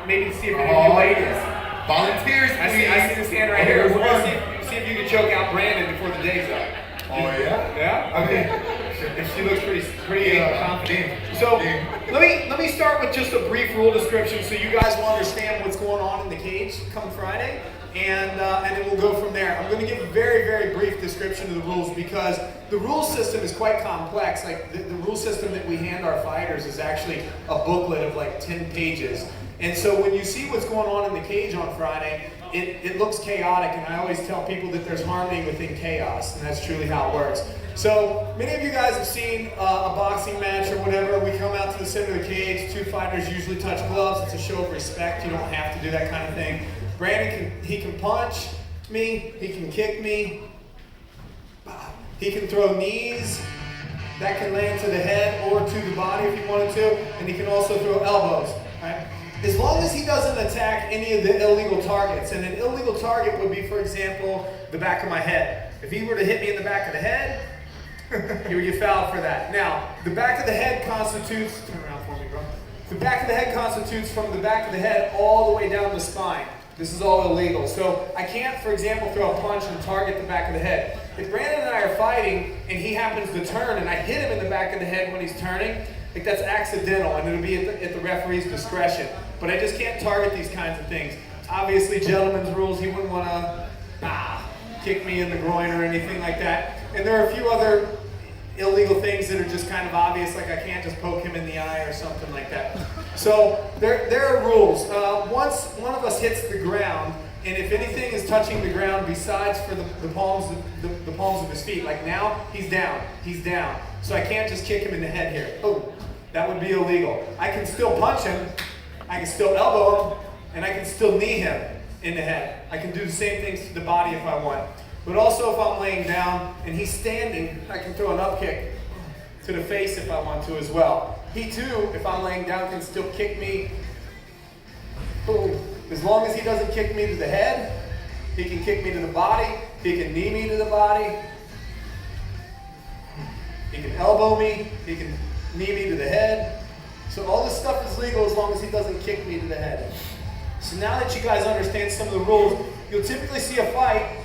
maybe see if any of you ladies. Volunteers, please. I see this hand right here. We're going to see if you can choke out Brandon before the day's up. Oh, yeah? Yeah? Okay. She looks pretty confident. So let me start with just a brief rule description so you guys will understand what's going on in the cage come Friday, and then we'll go from there. I'm going to give a very, very brief description of the rules because the rule system is quite complex. Like the rule system that we hand our fighters is actually a booklet of like 10 pages. And so when you see what's going on in the cage on Friday, it looks chaotic, and I always tell people that there's harmony within chaos, and that's truly how it works. So many of you guys have seen a boxing match or whatever. We come out to the center of the cage, two fighters usually touch gloves. It's a show of respect. You don't have to do that kind of thing. Brandon can punch me, he can kick me, he can throw knees that can land to the head or to the body if he wanted to, and he can also throw elbows. Right? As long as he doesn't attack any of the illegal targets, and an illegal target would be, for example, the back of my head. If he were to hit me in the back of the head, he would get fouled for that. Now, the back of the head constitutes, turn around for me, bro. The back of the head constitutes from the back of the head all the way down the spine. This is all illegal. So I can't, for example, throw a punch and target the back of the head. If Brandon and I are fighting and he happens to turn and I hit him in the back of the head when he's turning, like that's accidental and it'll be at the referee's discretion. But I just can't target these kinds of things. Obviously, gentleman's rules, he wouldn't want to kick me in the groin or anything like that. And there are a few other illegal things that are just kind of obvious, like I can't just poke him in the eye or something like that. So there are rules. Once one of us hits the ground, and if anything is touching the ground besides for the palms of his feet, like now he's down. So I can't just kick him in the head here. Oh, that would be illegal. I can still punch him, I can still elbow him, and I can still knee him in the head. I can do the same things to the body if I want. But also if I'm laying down and he's standing, I can throw an up kick to the face if I want to as well. He too, if I'm laying down, can still kick me. Boom. As long as he doesn't kick me to the head, he can kick me to the body, he can knee me to the body, he can elbow me, he can knee me to the head. So all this stuff is legal as long as he doesn't kick me to the head. So now that you guys understand some of the rules, you'll typically see a fight.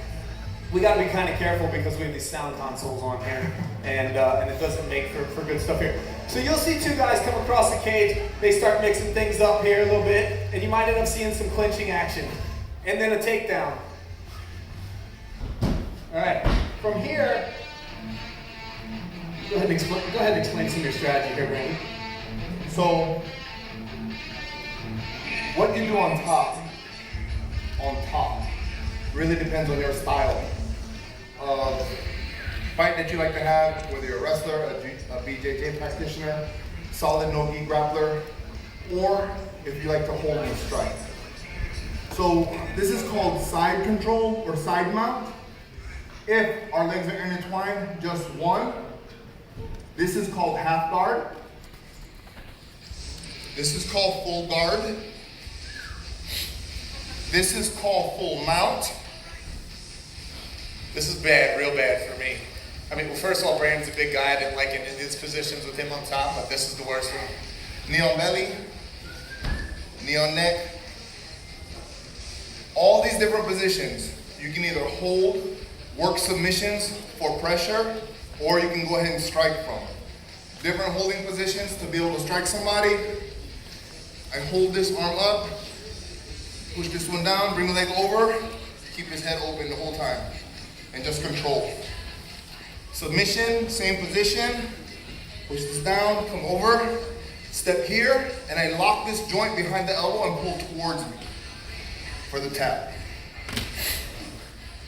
We got to be kind of careful because we have these sound consoles on here, and it doesn't make for good stuff here. So you'll see two guys come across the cage, they start mixing things up here a little bit, and you might end up seeing some clinching action, and then a takedown. All right, from here, go ahead and explain some of your strategy here, Brandon. So, what you do on top, really depends on your style of fight that you like to have, whether you're a wrestler, a BJJ practitioner, solid no-gi grappler, or if you like to hold and strike. So this is called side control or side mount. If our legs are intertwined, just one. This is called half guard. This is called full guard. This is called full mount. This is bad, real bad for me. I mean, well, first of all, Brandon's a big guy. I didn't like any of his positions with him on top, but this is the worst one. Knee on belly, knee on neck. All these different positions, you can either hold, work submissions for pressure, or you can go ahead and strike from. Different holding positions to be able to strike somebody. I hold this arm up, push this one down, bring the leg over, keep his head open the whole time, and just control. Submission, same position, push this down, come over, step here, and I lock this joint behind the elbow and pull towards me for the tap.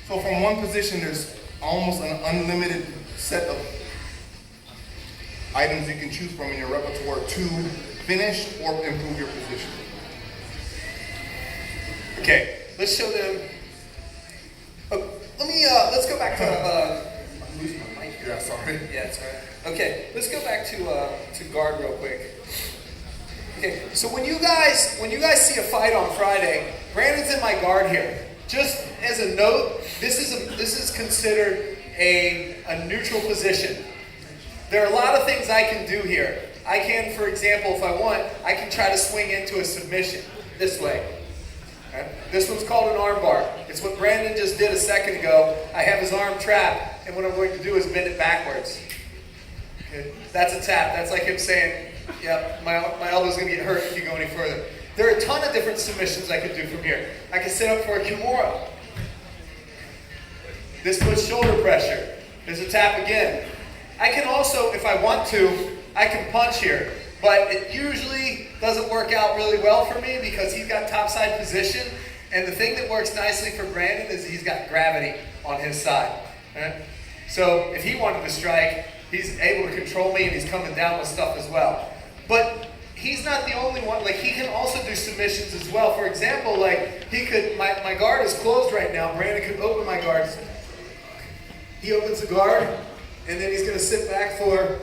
So from one position, there's almost an unlimited set of items you can choose from in your repertoire to finish or improve your position. Okay, let's show them. Let's go back to. I'm losing my mic here. Yeah, sorry. Yeah, it's all right. Okay, let's go back to guard real quick. Okay, so when you guys see a fight on Friday, Brandon's in my guard here. Just as a note, this is considered a neutral position. There are a lot of things I can do here. I can, for example, if I want, I can try to swing into a submission this way. Okay? This one's called an arm bar. It's what Brandon just did a second ago. I have his arm trapped, and what I'm going to do is bend it backwards. Okay? That's a tap. That's like him saying, yeah, my elbow's going to get hurt if you go any further. There are a ton of different submissions I could do from here. I can set up for a Kimura. This puts shoulder pressure. There's a tap again. I can also, if I want to, I can punch here. But it usually doesn't work out really well for me because he's got topside position. And the thing that works nicely for Brandon is he's got gravity on his side. Right? So if he wanted to strike, he's able to control me and he's coming down with stuff as well. But he's not the only one. Like, he can also do submissions as well. For example, like, he could, my guard is closed right now. Brandon could open my guard. He opens the guard, and then he's going to sit back for,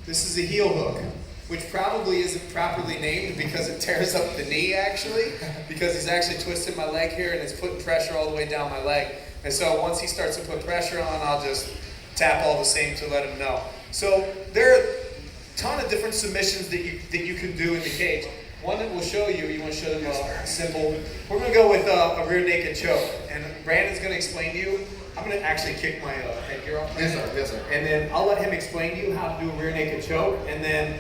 this is a heel hook, which probably isn't properly named because it tears up the knee, actually, because he's actually twisting my leg here, and it's putting pressure all the way down my leg. And so once he starts to put pressure on, I'll just tap all the same to let him know. So there are a ton of different submissions that you can do in the cage. One that we'll show you, you want to show them a simple, we're going to go with a rear naked choke. And Brandon's going to explain to you. I'm going to actually kick my headgear off. Yes, sir. Yes, sir. And then I'll let him explain to you how to do a rear naked choke. And then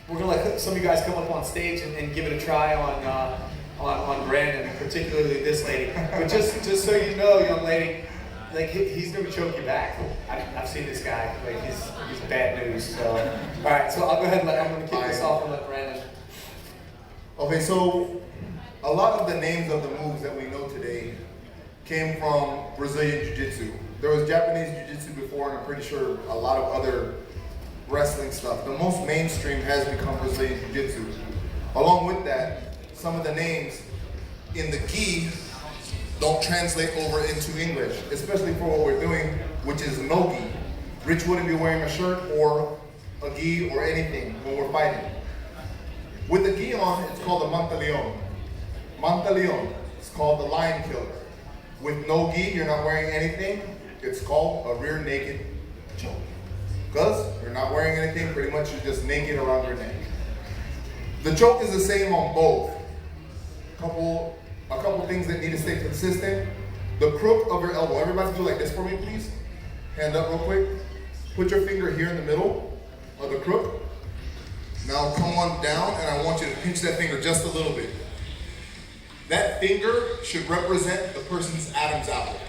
we're going to let some of you guys come up on stage and give it a try on Brandon, particularly this lady. But just so you know, young lady, like, he's going to choke you back. I've seen this guy. Like, he's bad news. So, all right. So I'll go ahead and I'm going to kick this off and let Brandon. Okay, so a lot of the names of the moves that we know today came from Brazilian Jiu-Jitsu. There was Japanese Jiu-Jitsu before, and I'm pretty sure a lot of other wrestling stuff. The most mainstream has become Brazilian Jiu-Jitsu. Along with that, some of the names in the gi don't translate over into English, especially for what we're doing, which is no gi. Rich wouldn't be wearing a shirt or a gi or anything when we're fighting. With the gi on, it's called the Mantaleon. Mantaleon, it's called the lion killer. With no gi, you're not wearing anything, it's called a rear naked choke. Because you're not wearing anything, pretty much you're just naked around your neck. The choke is the same on both. A couple things that need to stay consistent. The crook of your elbow. Everybody do like this for me, please. Hand up real quick. Put your finger here in the middle of the crook. Now come on down, and I want you to pinch that finger just a little bit. That finger should represent the person's Adam's apple.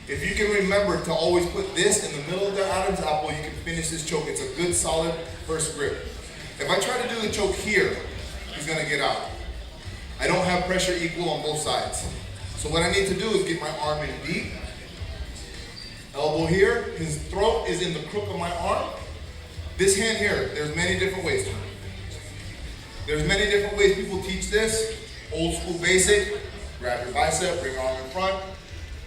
If you can remember to always put this in the middle of their Adam's apple, you can finish this choke. It's a good, solid first grip. If I try to do the choke here, he's gonna get out. I don't have pressure equal on both sides. So what I need to do is get my arm in deep. Elbow here, his throat is in the crook of my arm. This hand here, there's many different ways. There's many different ways people teach this. Old school basic, grab your bicep, bring your arm in front,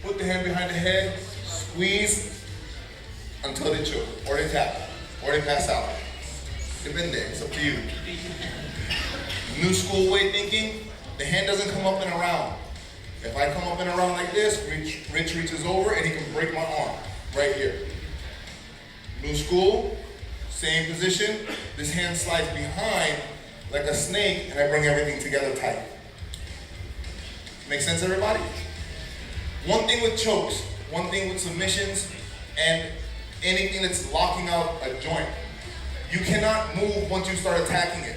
put the hand behind the head, squeeze until they choke, or they tap, or they pass out. Depende, it's up to you. New school way thinking, the hand doesn't come up and around. If I come up and around like this, Rich reaches over and he can break my arm right here. New school, same position, this hand slides behind like a snake and I bring everything together tight. Make sense, everybody? One thing with chokes, one thing with submissions, and anything that's locking out a joint. You cannot move once you start attacking it.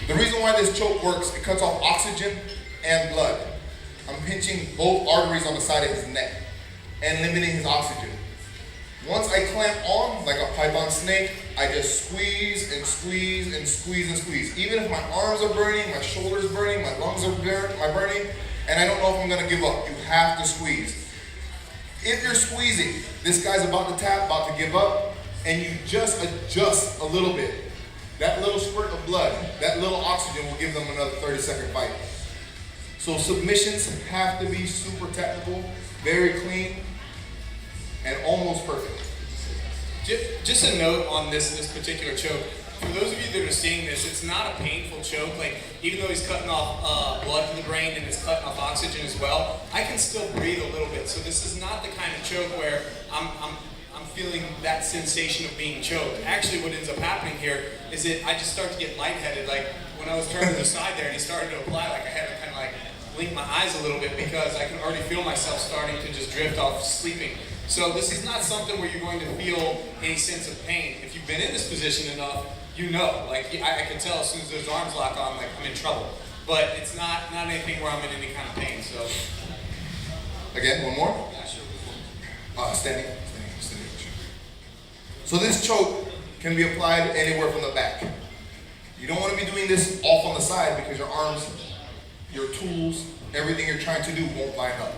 The reason why this choke works, it cuts off oxygen and blood. I'm pinching both arteries on the side of his neck and limiting his oxygen. Once I clamp on, like a python snake, I just squeeze and squeeze and squeeze and squeeze. Even if my arms are burning, my shoulders burning, my lungs are burning, and I don't know if I'm gonna give up, you have to squeeze. If you're squeezing, this guy's about to tap, about to give up, and you just adjust a little bit, that little spurt of blood, that little oxygen will give them another 30-second fight. So submissions have to be super technical, very clean, and almost perfect. Just a note on this particular choke. For those of you that are seeing this, it's not a painful choke. Like, even though he's cutting off blood to the brain and it's cutting off oxygen as well, I can still breathe a little bit. So this is not the kind of choke where I'm feeling that sensation of being choked. Actually, what ends up happening here is that I just start to get lightheaded. Like when I was turning to the side there and he started to apply, like I had to kind of like blink my eyes a little bit because I can already feel myself starting to just drift off sleeping. So this is not something where you're going to feel any sense of pain. If you've been in this position enough, you know. Like I can tell as soon as those arms lock on, like I'm in trouble. But it's not anything where I'm in any kind of pain. So again, one more. yeah, sure. Standing. So this choke can be applied anywhere from the back. You don't want to be doing this off on the side because your arms, your tools, everything you're trying to do won't line up.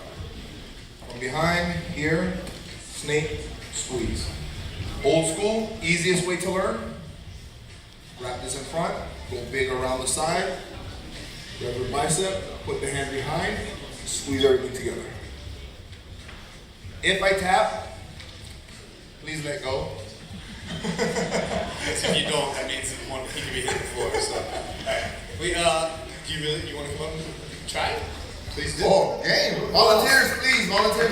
From behind, here, snake, squeeze. Old school, easiest way to learn. Wrap this in front, go big around the side, grab your bicep, put the hand behind, squeeze everything together. If I tap, please let go. So if you don't, that means he can be hitting the floor. So, alright. Do you want to come up and try it? Please do. Oh, game. Volunteers, please. Volunteers.